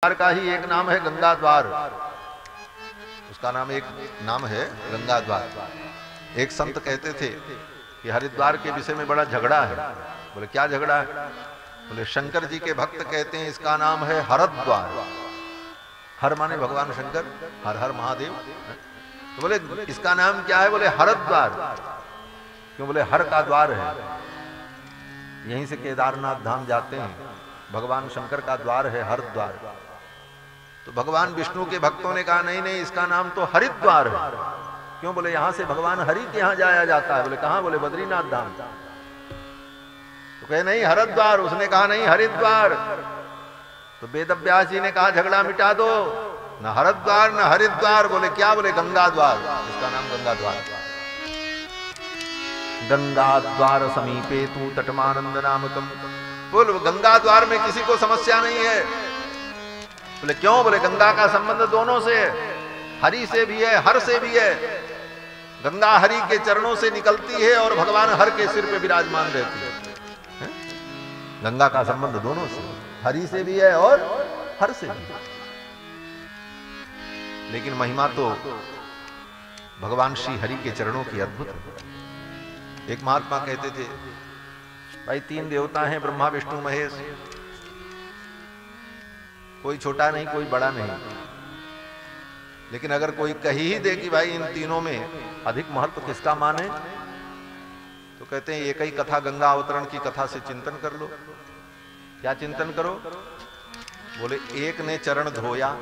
द्वार का ही एक नाम है गंगा द्वार, उसका नाम एक नाम है गंगा द्वार। एक संत कहते थे कि हरिद्वार के विषय में बड़ा झगड़ा है। बोले क्या झगड़ा है? बोले शंकर जी के भक्त कहते हैं इसका नाम है हरद्वार। हर माने भगवान शंकर, हर हर महादेव। तो बोले इसका नाम क्या है? बोले हरद्वार। क्यों? बोले हर का द्वार है। यहीं से केदारनाथ धाम जाते हैं, भगवान शंकर का द्वार है हरद्वार। तो भगवान विष्णु के भक्तों ने कहा नहीं नहीं, इसका नाम तो हरिद्वार है। क्यों? बोले यहां से भगवान हरि के यहां जाया जाता है। बोले कहां? बोले बद्रीनाथ धाम। तो कहे नहीं हरद्वार। उसने कहा नहीं हरिद्वार। तो वेद व्यास जी ने कहा झगड़ा मिटा दो, न हरद्वार न हरिद्वार। बोले क्या? बोले गंगा द्वार, इसका नाम गंगा द्वार। गंगा द्वार समीपे तू तटमानंद नामकम। बोल गंगा द्वार में किसी को समस्या नहीं है। बोले क्यों? बोले गंगा का संबंध दोनों से है, हरि से भी है हर से भी है। गंगा हरि के चरणों से निकलती है और भगवान हर के सिर पे विराजमान रहती है। गंगा का संबंध दोनों से, हरि से भी है और हर से भी। लेकिन महिमा तो भगवान श्री हरि के चरणों की अद्भुत है। एक महात्मा कहते थे भाई तीन देवता हैं, ब्रह्मा विष्णु महेश, कोई छोटा नहीं कोई बड़ा नहीं। लेकिन अगर कोई कही ही दे कि भाई इन तीनों में अधिक महत्व किसका माने, तो कहते हैं एक ही कथा गंगा अवतरण की कथा से चिंतन कर लो। क्या चिंतन करो? बोले एक ने चरण धोया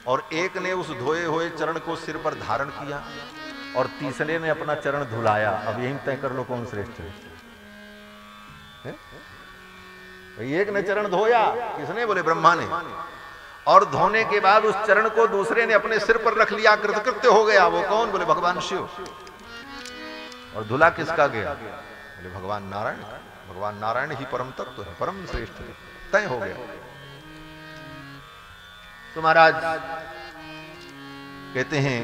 और एक ने उस धोए हुए चरण को सिर पर धारण किया और तीसरे ने अपना चरण धुलाया। अब यही तय कर लो कौन श्रेष्ठ है। एक ने चरण धोया, किसने? बोले ब्रह्मा ने। और धोने के बाद उस चरण को दूसरे ने अपने सिर पर रख लिया, कृतकृत्य हो गया। वो कौन? बोले भगवान शिव। और धुला किसका गया? बोले भगवान नारायण। भगवान नारायण ही परम तत्व है, परम श्रेष्ठ है, तय हो गया। तो महाराज कहते हैं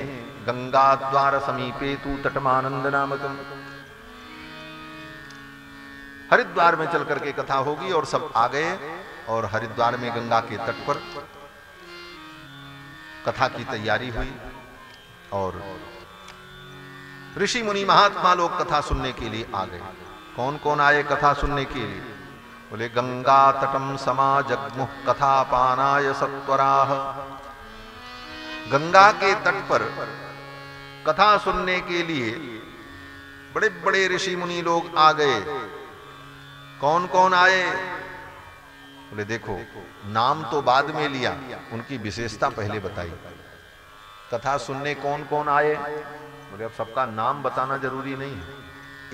गंगा द्वार समीपे तू तटमानंद नामकम। हरिद्वार में चल करके कथा होगी और सब आ गए और हरिद्वार में गंगा के तट पर कथा की तैयारी हुई और ऋषि मुनि महात्मा लोग कथा सुनने के लिए आ गए। कौन कौन आए कथा सुनने के लिए? बोले गंगा तटम समाजग्मुः कथा पानाय सत्वराः। गंगा के तट पर कथा सुनने के लिए बड़े बड़े ऋषि मुनि लोग आ गए। कौन कौन आए? बोले देखो नाम तो बाद में लिया, उनकी विशेषता पहले बताई। कथा सुनने कौन कौन आए? बोले अब सबका नाम बताना जरूरी नहीं है,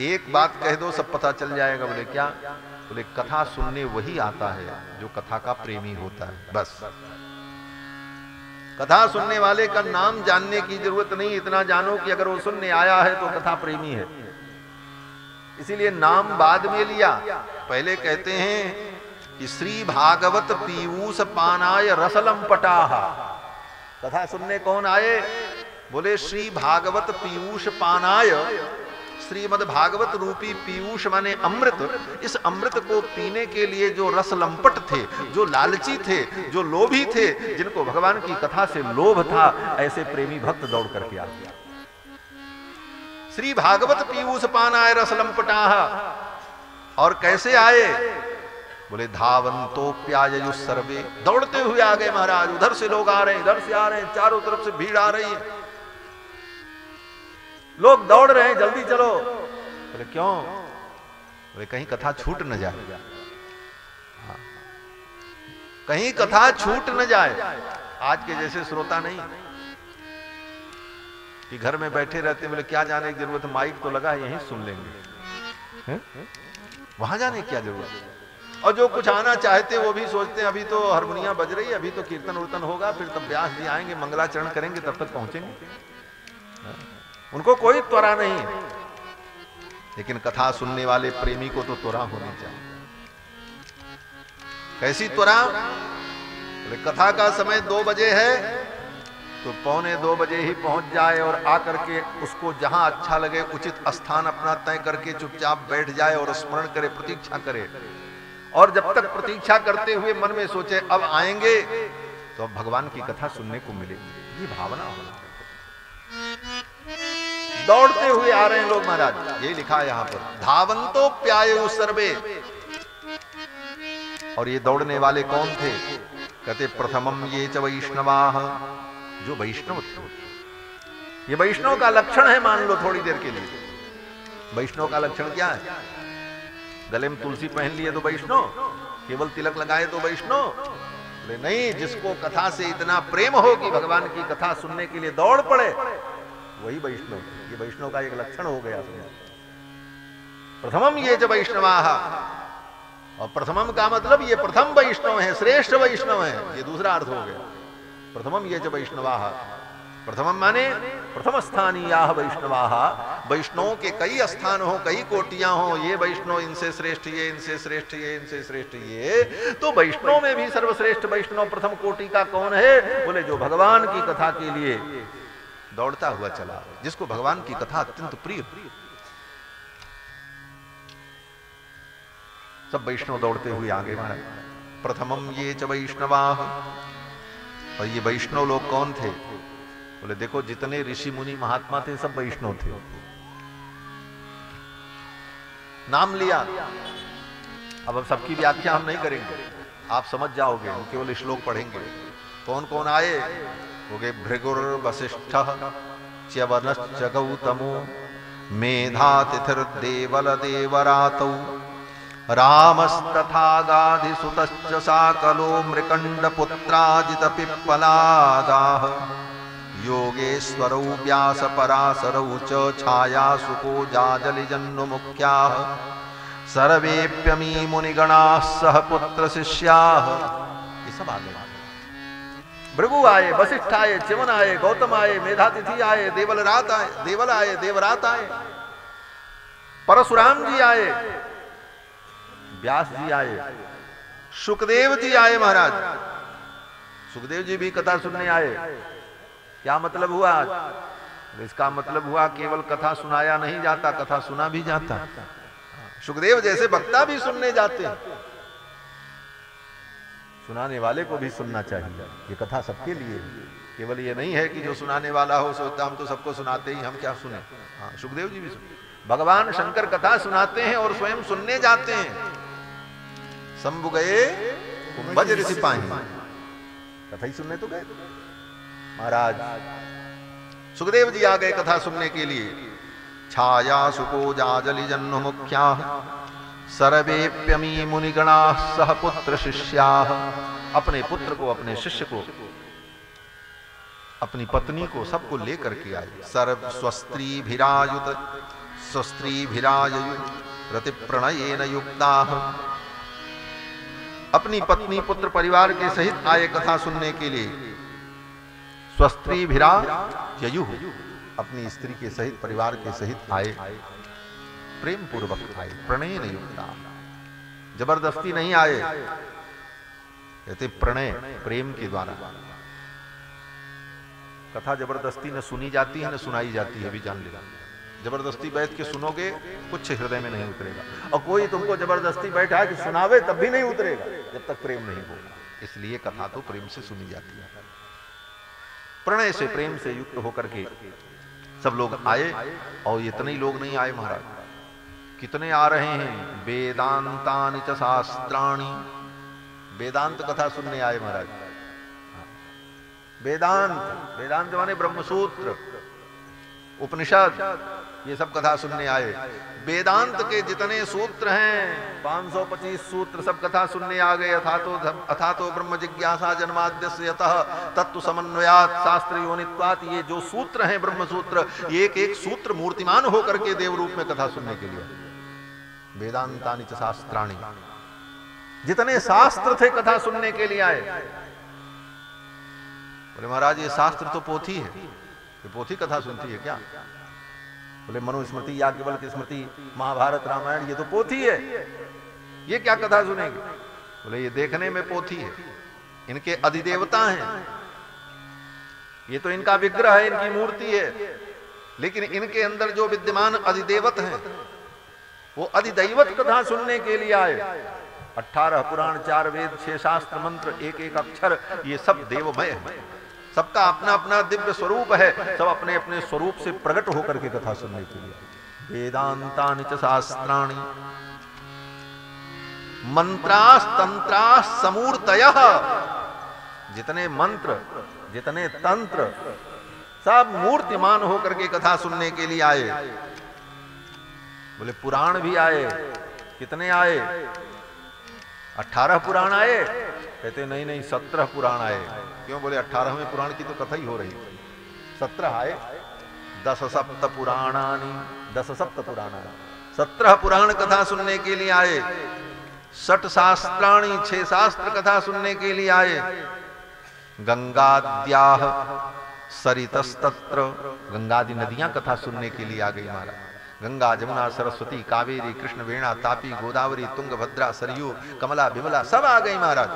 एक बात कह दो सब पता चल जाएगा। बोले क्या? बोले कथा सुनने वही आता है जो कथा का प्रेमी होता है, बस। कथा सुनने वाले का नाम जानने की जरूरत नहीं, इतना जानो कि अगर वो सुनने आया है तो कथा प्रेमी है। इसीलिए नाम बाद में लिया। पहले कहते हैं कि श्री भागवत पीयूष पानाय रसलम पटाह। कथा सुनने कौन आए? बोले श्री भागवत पीयूष पानाय। श्रीमद् भागवत रूपी पीयूष माने अमृत। इस अमृत को पीने के लिए जो रस लंपट थे, जो लालची थे, जो लोभी थे, जिनको भगवान की कथा से लोभ था, ऐसे प्रेमी भक्त दौड़ करके आ गया। श्री भागवत पीयूष पानाय रस लंपटाह। और कैसे आए? बोले धावंतोप्याययुः सर्वे। दौड़ते हुए आ गए महाराज। उधर से लोग आ रहे हैं, इधर से आ रहे हैं, चारों तरफ से भीड़ आ रही है, लोग दौड़ रहे हैं, जल्दी चलो। बोले क्यों? बोले कहीं कथा छूट न जाए, कहीं कथा छूट न जाए। आज के जैसे श्रोता नहीं कि घर में बैठे रहते। बोले क्या जाने की जरूरत, माइक तो लगा है यहीं सुन लेंगे, वहां जाने क्या जरूरत। और जो कुछ आना चाहते वो भी सोचते हैं अभी तो हारमोनिया बज रही है, अभी तो कीर्तन उर्तन होगा, फिर तब व्यास जी आएंगे, मंगलाचरण करेंगे, तब तक पहुंचेंगे। उनको कोई त्वरा नहीं। लेकिन कथा सुनने वाले प्रेमी को तो त्वरा होनी चाहिए। कैसी त्वरा? बोले कथा का समय 2 बजे है तो 1:45 बजे ही पहुंच जाए और आकर के उसको जहां अच्छा लगे उचित स्थान अपना तय करके चुपचाप बैठ जाए और स्मरण करे, प्रतीक्षा करे। और जब तक प्रतीक्षा करते हुए मन में सोचे अब आएंगे तो अब भगवान की कथा सुनने को मिलेगी, ये भावना होना। दौड़ते हुए आ रहे हैं लोग महाराज, ये लिखा है यहां पर, धावंतो प्यायु सर्वे। और ये दौड़ने वाले कौन थे? कहते प्रथमम ये च वैष्णवाः, जो वैष्णव थे। ये वैष्णव का लक्षण है, मान लो थोड़ी देर के लिए। वैष्णव का लक्षण क्या है? गले में तुलसी पहन लिए तो वैष्णव, केवल तिलक लगाए तो वैष्णव नहीं। जिसको कथा से इतना प्रेम हो कि भगवान की कथा सुनने के लिए दौड़ पड़े, वही वैष्णव। ये वैष्णव का एक लक्षण हो गया। प्रथमम ये च वैष्णवाः, और प्रथमम का मतलब ये प्रथम वैष्णव है, श्रेष्ठ वैष्णव है, ये दूसरा अर्थ हो गया। प्रथमम ये च वैष्णवाः, प्रथमम माने प्रथम स्थानीयाः वैष्णवाः। वैष्णवों के कई स्थान हो, कई कोटियां हो, ये वैष्णव इनसे श्रेष्ठ, ये इनसे श्रेष्ठ, ये इनसे श्रेष्ठ, ये तो वैष्णव में भी सर्वश्रेष्ठ वैष्णव प्रथम कोटि का कौन है? बोले जो भगवान की कथा के लिए दौड़ता हुआ चला, जिसको भगवान की कथा अत्यंत प्रिय। सब वैष्णव दौड़ते हुए आगे महाराज। प्रथमम ये च वैष्णवाः, और ये वैष्णव लोग कौन थे? बोले देखो जितने ऋषि मुनि महात्मा थे सब वैष्णव थे। नाम लिया, अब सबकी व्याख्या हम नहीं करेंगे, आप समझ जाओगे, हम केवल श्लोक पढ़ेंगे। कौन कौन आए? हो गए भृगुर वसिष्ठः च्यवनश्च गौतमो मेधातिथिर्देवल देवरातौ रामस्तथा गाधिसुतश्च साकलो मृकण्डपुत्राजित पिप्पलादाः योगेश्वरौ व्यासपराशरौ च छायासुको जाजलिजन्नुमुख्याः सर्वेप्यमी मुनिगणाः सह पुत्र शिष्याः। ये सब आ गए। भृगु आए, वशिष्ठ आए, च्यवन आए, गौतम आए, मेधातिथि आए, देवलरात आए, देवल आए, देवरात आए, परशुराम जी आए, व्यास जी आए, सुखदेव जी आए महाराज। सुखदेव जी भी कथा सुनने आए। क्या मतलब हुआ? इसका मतलब हुआ केवल कथा सुनाया नहीं जाता, कथा सुना भी जाता। सुखदेव जैसे वक्ता भी सुनने जाते हैं, सुनाने वाले को भी सुनना चाहिए। ये कथा सबके लिए, केवल ये नहीं है कि जो सुनाने वाला हो सोचता हम तो सबको सुनाते ही, हम क्या सुने। हाँ, सुखदेव जी भी सुने। भगवान शंकर कथा सुनाते हैं और स्वयं सुनने जाते हैं। शंभु गए कुंभज ऋषि पाही, कथा ही सुनने तो गए महाराज। सुखदेव जी आ गए कथा सुनने के लिए। छाया सुको जाजलि जन्म मुख्या सर्वेप्यमी मुनिगणाः सह पुत्र शिष्याः। अपने पुत्र को, अपने शिष्य को, अपनी पत्नी को, सबको लेकर के आए। सर्व स्वस्त्री भिरायुत स्वस्त्री भिरायुत रति प्रणयेन युक्ताः। अपनी पत्नी पुत्र परिवार के सहित आए कथा सुनने के लिए। स्वस्त्री भिरा ययु, अपनी स्त्री के सहित परिवार के सहित आए, प्रेम पूर्वक आए, प्रणय नहीं युक्ता, जबरदस्ती नहीं आए, कहते प्रणय, प्रेम के द्वारा। कथा जबरदस्ती न सुनी जाती है न सुनाई जाती है, भी जान लेगा। जबरदस्ती बैठ के सुनोगे कुछ हृदय में नहीं उतरेगा, और कोई तुमको जबरदस्ती बैठा कि सुनावे तब भी नहीं उतरेगा जब तक प्रेम नहीं होगा। इसलिए कथा तो प्रेम से सुनी जाती है। प्रणय से, प्रेम से युक्त होकर के सब लोग आए। और इतने ही लोग नहीं आए महाराज, कितने आ रहे हैं। वेदांतानि च शास्त्राणि, वेदांत कथा सुनने आए महाराज। वेदांत, वेदांत माने ब्रह्मसूत्र, उपनिषद, ये सब कथा सुनने आए। वेदांत के जितने सूत्र हैं 525 सूत्र, सब कथा सुनने आ गए। अथा तो ब्रह्म जिज्ञासा जन्माद्यस्य यतः तत्व समन्वयात् शास्त्र योनित्वात्। ये जो सूत्र हैं ब्रह्म सूत्र, एक एक सूत्र मूर्तिमान होकर के देव रूप में कथा सुनने के लिए। वेदांतानि च शास्त्राणि, जितने शास्त्र थे कथा सुनने के लिए आए। बोले महाराज ये शास्त्र तो पोथी है, ये पोथी कथा सुनती है क्या? बोले मनुस्मृति, याज्ञवल्क्य स्मृति, महाभारत, रामायण, ये तो पोथी है, ये क्या कथा सुनेंगे? बोले ये देखने में पोथी है, इनके अधिदेवता हैं, ये तो इनका विग्रह है, इनकी मूर्ति है, लेकिन इनके अंदर जो विद्यमान अधिदेवत हैं वो अधिदैवत कथा सुनने के लिए आए। 18 पुराण, 4 वेद, 6 शास्त्र, मंत्र, एक एक अक्षर, ये सब देवमय है। सबका अपना अपना दिव्य स्वरूप है, सब अपने अपने स्वरूप से प्रकट होकर के कथा सुनने के लिए। वेदांतानि च शास्त्राणि मंत्रास तंत्रास समूर्तयः, जितने मंत्र जितने तंत्र सब मूर्तिमान होकर के कथा सुनने के लिए आए। बोले पुराण भी आए, कितने आए? 18 पुराण आए? कहते नहीं नहीं 17 पुराण आए। क्यों? बोले 18वें पुराण की तो कथा ही हो रही, 17 आए। 10 सप्त पुराणानि, 10 सप्त पुराणानि, 17 पुराण कथा सुनने के लिए आए। 6 शास्त्राणि, 6 शास्त्र कथा सुनने के लिए आए। गंगाद्याः सरितस्तत्र, गंगादि नदियां कथा सुनने के लिए आ गई महाराज। गंगा, जमुना, सरस्वती, कावेरी, कृष्ण, वेणा, तापी, गोदावरी, तुंगभद्रा, सरयू, कमला, विमला सब आ गई महाराज।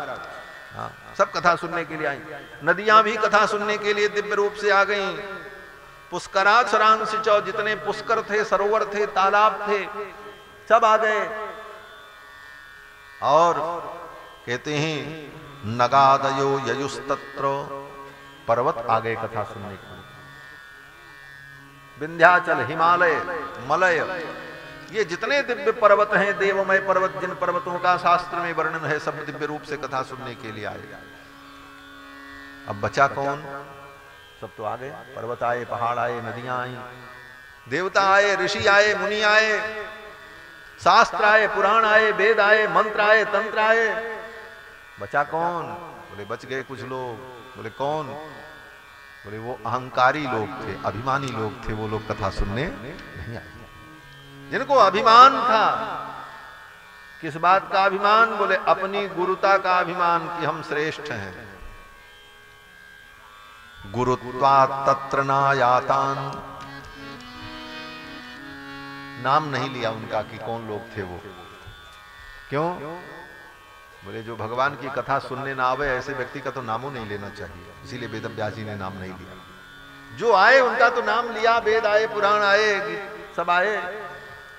हाँ, सब कथा सुनने के लिए आई। नदियां भी कथा सुनने के लिए दिव्य रूप से आ गई। पुष्कराक्षरांश, जितने पुष्कर थे, सरोवर थे, तालाब थे, सब आ गए। और कहते हैं नगादयो ययुस्तत्र, पर्वत आ गए कथा सुनने के लिए। विंध्याचल, हिमालय, मलय, ये जितने दिव्य पर्वत हैं, देवमय पर्वत, जिन पर्वतों का शास्त्र में वर्णन है, सब दिव्य रूप से कथा सुनने के लिए आए। अब बचा कौन? सब तो आ गए। पर्वत आए, पहाड़ आए, नदियां आई, देवता आए, ऋषि आए, मुनि आए, शास्त्र आए, पुराण आए, वेद आए, मंत्र आए, तंत्र आए। बचा कौन? बोले बच गए कुछ लोग। बोले कौन? बोले वो अहंकारी लोग थे, अभिमानी लोग थे, वो लोग कथा सुनने नहीं आए। जिनको अभिमान था, किस बात का अभिमान? बोले अपनी गुरुता का अभिमान कि हम श्रेष्ठ हैं। गुरुत्वात् तत्र नायातान, नाम नहीं लिया उनका कि कौन लोग थे वो। क्यों? बोले जो भगवान की कथा सुनने ना आवे ऐसे व्यक्ति का तो नामो नहीं लेना चाहिए, इसीलिए वेदव्यास जी ने नाम नहीं लिया। जो आए उनका तो नाम लिया, वेद आए, पुराण आए, सब आए,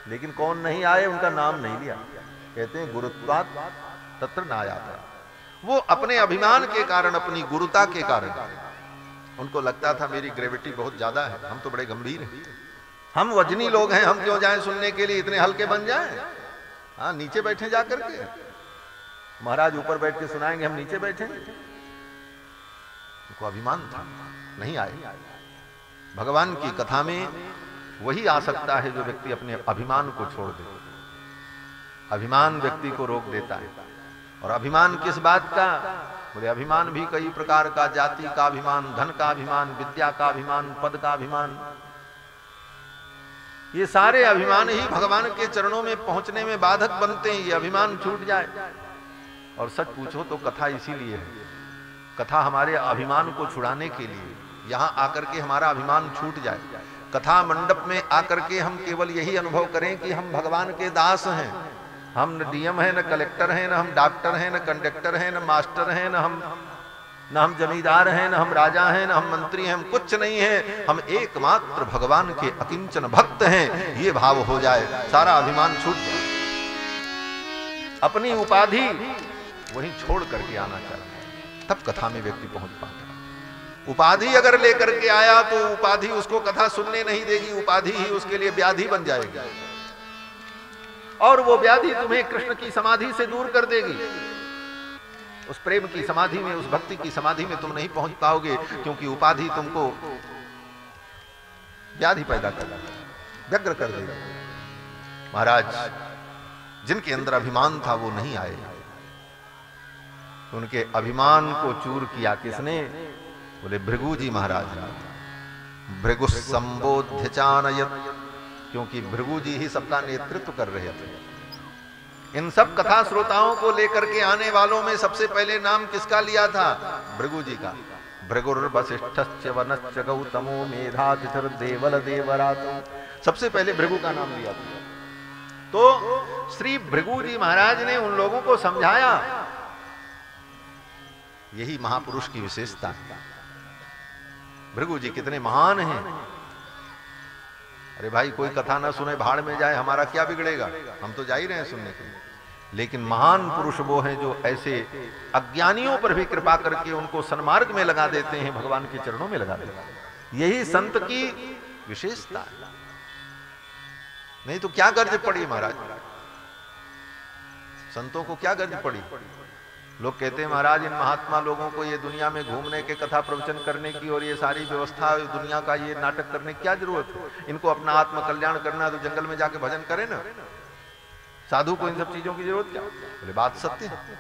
लेकिन कौन नहीं आए उनका नाम नहीं लिया। कहते हैं गुरुत्वात् तत्र नायाता, वो अपने अभिमान के कारण, अपनी गुरुता के कारण, उनको लगता था मेरी ग्रेविटी बहुत ज्यादा है, हम तो बड़े गंभीर हैं, हम वजनी लोग हैं, हम क्यों जाएं सुनने के लिए, इतने हल्के बन जाएं। हाँ, नीचे बैठे जा करके, महाराज ऊपर बैठ के सुनाएंगे, हम नीचे बैठे। उनको अभिमान था, नहीं आए। भगवान की कथा में वही आ सकता है जो व्यक्ति अपने अभिमान को छोड़ दे। अभिमान व्यक्ति को रोक देता है। और अभिमान किस बात का? बोले अभिमान भी कई प्रकार का, जाति का अभिमान, धन का अभिमान, विद्या का अभिमान, पद का अभिमान, ये सारे अभिमान ही भगवान के चरणों में पहुंचने में बाधक बनते हैं। ये अभिमान छूट जाए। और सच पूछो तो कथा इसीलिए है, कथा हमारे अभिमान को छुड़ाने के लिए, यहां आकर के हमारा अभिमान छूट जाए। कथा मंडप में आकर के हम केवल यही अनुभव करें कि हम भगवान के दास हैं। हम न डीएम हैं, न कलेक्टर हैं, न हम डॉक्टर हैं, न कंडक्टर हैं, न मास्टर हैं, न हम जमींदार हैं, न हम राजा हैं, न हम मंत्री हैं, हम कुछ नहीं है। हम एकमात्र भगवान के अकिंचन भक्त हैं। ये भाव हो जाए, सारा अभिमान छूट जाए। अपनी उपाधि वहीं छोड़ करके आना चाहिए, तब कथा में व्यक्ति पहुंच पाता है। उपाधि अगर लेकर के आया तो उपाधि उसको कथा सुनने नहीं देगी, उपाधि ही उसके लिए व्याधि बन जाएगी, और वो व्याधि तुम्हें कृष्ण की समाधि से दूर कर देगी। उस प्रेम की समाधि में, उस भक्ति की समाधि में तुम नहीं पहुंच पाओगे, क्योंकि उपाधि तुमको व्याधि पैदा कर देगी, व्यग्र कर देगी। महाराज जिनके अंदर अभिमान था वो नहीं आए, उनके अभिमान को चूर किया किसने? बोले भृगु जी महाराज ने। भृगु संबोध्य चानयत, क्योंकि भृगु जी ही सबका नेतृत्व कर रहे थे। इन सब कथा श्रोताओं को लेकर के आने वालों में सबसे पहले नाम किसका लिया था? भृगु जी का। भृगुर्वसिष्ठश्च वनश्च गौतमो मेधातिथिर देवल देवरातो, सबसे पहले भृगु का नाम लिया था। तो श्री भृगु जी महाराज ने उन लोगों को समझाया। यही महापुरुष की विशेषता है। भृगु जी कितने महान हैं। अरे भाई, कोई कथा ना सुने भाड़ में जाए, हमारा क्या बिगड़ेगा, हम तो जा ही रहे हैं सुनने के लिए। लेकिन महान पुरुष वो हैं जो ऐसे अज्ञानियों पर भी कृपा करके उनको सन्मार्ग में लगा देते हैं, भगवान के चरणों में लगा देते हैं। यही संत की विशेषता है। नहीं तो क्या गर्ज पड़ी महाराज, संतों को क्या गर्ज पड़ी। लोग कहते हैं महाराज इन महात्मा लोगों को ये दुनिया में घूमने के, कथा प्रवचन करने की और ये सारी व्यवस्था दुनिया का ये नाटक करने की क्या जरूरत है। इनको अपना आत्म कल्याण करना तो जंगल में जाके भजन करे ना, साधु को इन सब चीजों की जरूरत क्या। बोले बात सत्य है,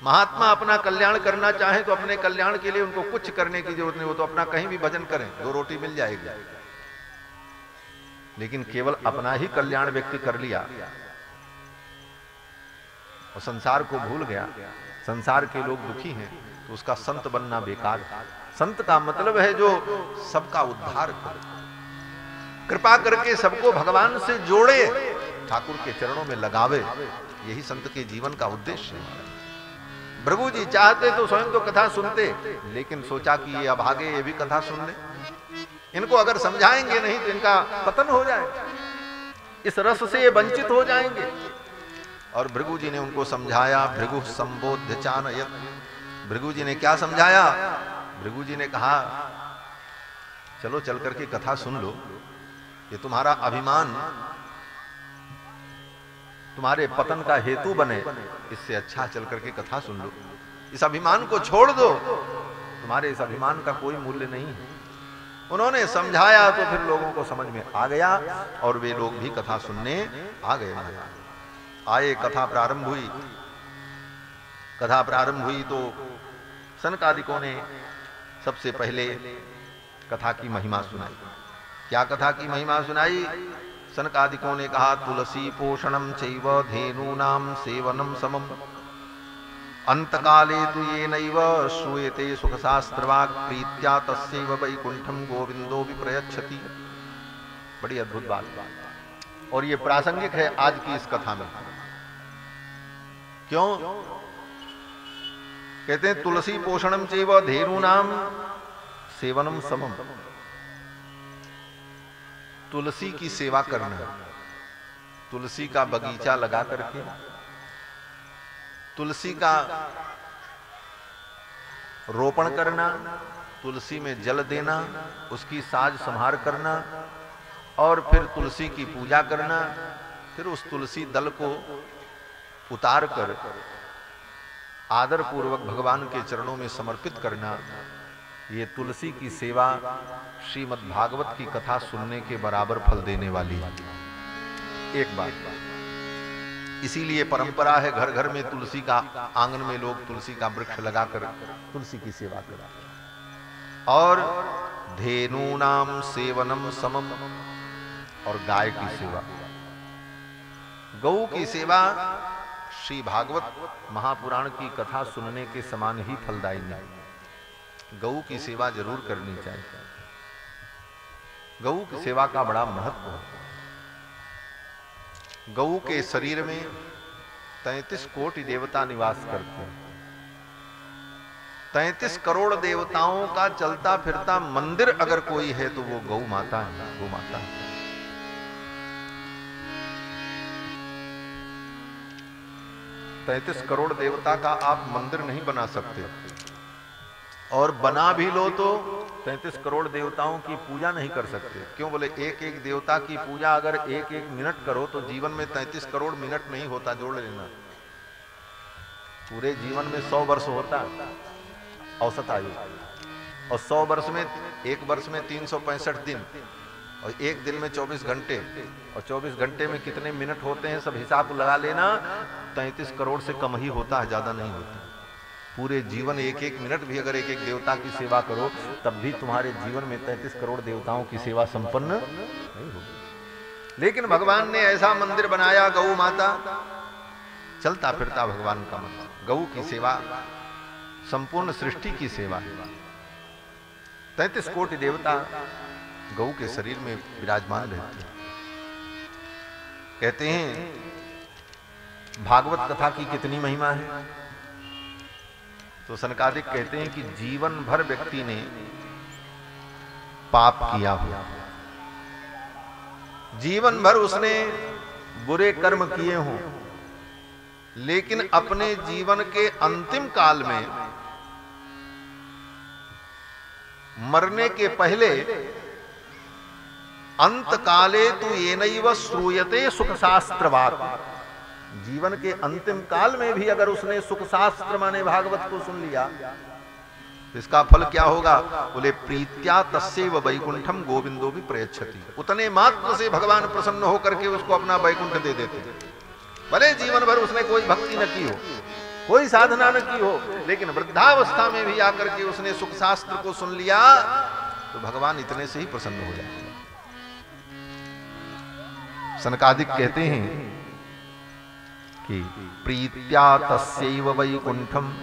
महात्मा अपना कल्याण करना चाहे तो अपने कल्याण के लिए उनको कुछ करने की जरूरत नहीं, वो तो अपना कहीं भी भजन करें, 2 रोटी मिल जाएगी। लेकिन केवल अपना ही कल्याण व्यक्ति कर लिया और संसार को भूल गया, संसार के लोग दुखी हैं, तो उसका संत बनना बेकार है। संत का मतलब है जो सबका उद्धार करे, कृपा करके सबको भगवान से जोड़े, ठाकुर के चरणों में लगावे। यही संत के जीवन का उद्देश्य है। भृगु जी चाहते तो स्वयं तो कथा सुनते, लेकिन सोचा कि ये अभागे ये भी कथा सुन ले, इनको अगर समझाएंगे नहीं तो इनका पतन हो जाएगा, इस रस से ये वंचित हो जाएंगे। और भृगु जी ने उनको समझाया। भृगु संबोध्य चानयत, भृगु जी ने क्या समझाया। भृगु जी ने कहा चलो चल करके कथा सुन लो, ये तुम्हारा अभिमान तुम्हारे पतन का हेतु बने, इससे अच्छा चल करके कथा सुन लो। इस अभिमान को छोड़ दो, तुम्हारे इस अभिमान का कोई मूल्य नहीं है। उन्होंने समझाया तो फिर लोगों को समझ में आ गया और वे लोग भी कथा सुनने आ गए। आए, कथा प्रारंभ हुई। कथा प्रारंभ हुई तो सनकादिकों ने सबसे पहले कथा की महिमा सुनाई। क्या कथा की महिमा सुनाई। सनकादिकों ने कहा तुलसी पोषणम चैव धेनूनाम सेवनम समम अंतकाले तु ये नैव श्रूयते सुखशास्त्रवाक् प्रीत्या तस्यैव वैकुंठम गोविंदो विप्रयच्छति। बड़ी अद्भुत बात और ये प्रासंगिक है आज की इस कथा में। क्यों कहते हैं तुलसी पोषणम चैव धेनूनाम सेवनम समम। तुलसी की सेवा करना, तुलसी का बगीचा लगा करके तुलसी का रोपण करना, तुलसी में जल देना, उसकी साज संभार करना और फिर तुलसी की पूजा करना, फिर उस तुलसी दल को उतार कर आदर पूर्वक भगवान के चरणों में समर्पित करना, ये तुलसी की सेवा श्रीमद् भागवत की कथा सुनने के बराबर फल देने वाली एक बात। इसीलिए परंपरा है घर घर में तुलसी का, आंगन में लोग तुलसी का वृक्ष लगाकर तुलसी की सेवा करते। और धेनूनाम सेवनम समम, और गाय की सेवा, गौ की सेवा श्री भागवत महापुराण की कथा सुनने के समान ही फलदायी नहीं। गौ की सेवा जरूर करनी चाहिए। गौ की सेवा का बड़ा महत्व है। गौ के शरीर में 33 कोटि देवता निवास करते हैं। 33 करोड़ देवताओं का चलता फिरता मंदिर अगर कोई है तो वो गौ माता है। गौ माता है। तैंतीस करोड़ देवता का आप मंदिर नहीं बना सकते, और बना भी लो तो 33 करोड़ देवताओं की पूजा नहीं कर सकते। क्यों बोले, एक एक देवता की पूजा अगर एक एक मिनट करो तो जीवन में 33 करोड़ मिनट नहीं होता, जोड़ लेना। पूरे जीवन में 100 वर्ष होता औसत आयु, और 100 वर्ष में, एक वर्ष में 365 दिन, और एक दिन में 24 घंटे, और 24 घंटे में कितने मिनट होते हैं सब हिसाब लगा लेना। 33 करोड़ से कम ही होता है, ज्यादा नहीं होता। पूरे जीवन एक एक मिनट भी अगर एक एक देवता की सेवा करो तब भी तुम्हारे जीवन में 33 करोड़ देवताओं की सेवा संपन्न नहीं होगी। लेकिन भगवान ने ऐसा मंदिर बनाया, गौ माता, चलता फिरता भगवान का मंदिर। गौ की सेवा संपूर्ण सृष्टि की सेवा है। 33 कोटि देवता गौ के शरीर में विराजमान रहते हैं। कहते हैं भागवत कथा की कितनी महिमा है, तो सनकादिक कहते हैं कि जीवन भर व्यक्ति ने पाप किया हुआ, जीवन भर उसने बुरे कर्म किए हों, लेकिन अपने जीवन के अंतिम काल में मरने के पहले अंत काले तु येनैव श्रूयते सुख शास्त्रवात्, जीवन के अंतिम काल में भी अगर उसने सुख शास्त्र माने भागवत को सुन लिया तो इसका फल क्या होगा? बोले प्रीत्या तस्यैव वैकुंठम गोविंदो भी प्रयच्छति, उतने मात्र से भगवान प्रसन्न होकर के उसको अपना वैकुंठ दे देते। भले जीवन भर उसने कोई भक्ति न की हो, कोई साधना न की हो, लेकिन वृद्धावस्था में भी आकर के उसने सुख शास्त्र को सुन लिया तो भगवान इतने से ही प्रसन्न हो जाते हैं। सनकादिक कहते हैं कि प्रीत्या तस्यैव वैकुंठम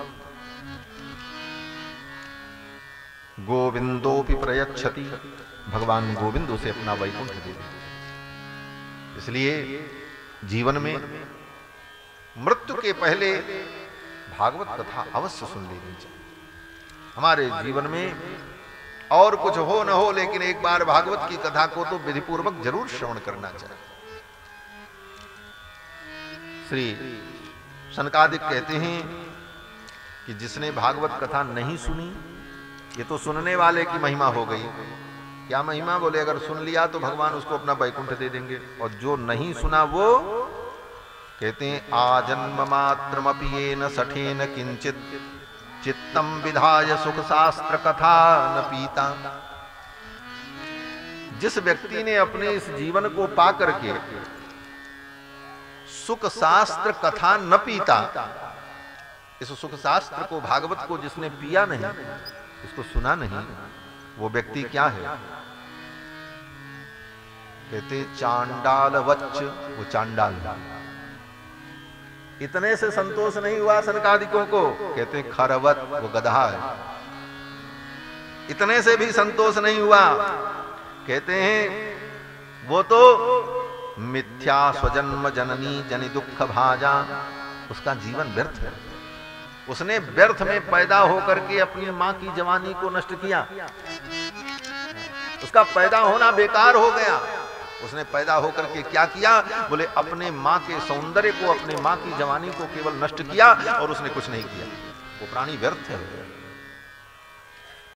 गोविंदोपि प्रयच्छति, भगवान गोविंद उसे अपना वैकुंठ दे देते। इसलिए जीवन में मृत्यु के पहले भागवत कथा अवश्य सुन लेनी चाहिए। हमारे जीवन में और कुछ हो न हो, लेकिन एक बार भागवत की कथा को तो विधिपूर्वक जरूर श्रवण करना चाहिए। श्री सनकादिक कहते हैं कि जिसने भागवत कथा नहीं सुनी, ये तो सुनने वाले की महिमा हो गई। क्या महिमा? बोले अगर सुन लिया तो भगवान उसको अपना वैकुंठ दे देंगे, और जो नहीं सुना वो कहते हैं आजन्म मात्रमपि येन सठेन किंचित चित्तम विधाय सुख शास्त्र कथा न पीता। जिस व्यक्ति ने अपने इस जीवन को पा करके सुख शास्त्र कथा न पीता, इस सुख शास्त्र को भागवत को जिसने पिया नहीं, इसको सुना नहीं, वो व्यक्ति क्या है? कहते चांडाल वच्च, वो चांडाल। इतने से संतोष नहीं हुआ सनकादिकों को, कहते खरवत, वो गधा है। इतने से भी संतोष नहीं हुआ, कहते हैं वो तो मिथ्या स्वजन्म जननी जनि दुख भाजा, उसका व्यर्थ व्यर्थ है। उसने व्यर्थ में पैदा होकर के अपनी मां की जवानी को नष्ट किया, उसका पैदा होना बेकार हो गया। उसने पैदा होकर के क्या किया? बोले अपने मां के सौंदर्य को, अपने मां की जवानी को केवल नष्ट किया, और उसने कुछ नहीं किया। वो प्राणी व्यर्थ है।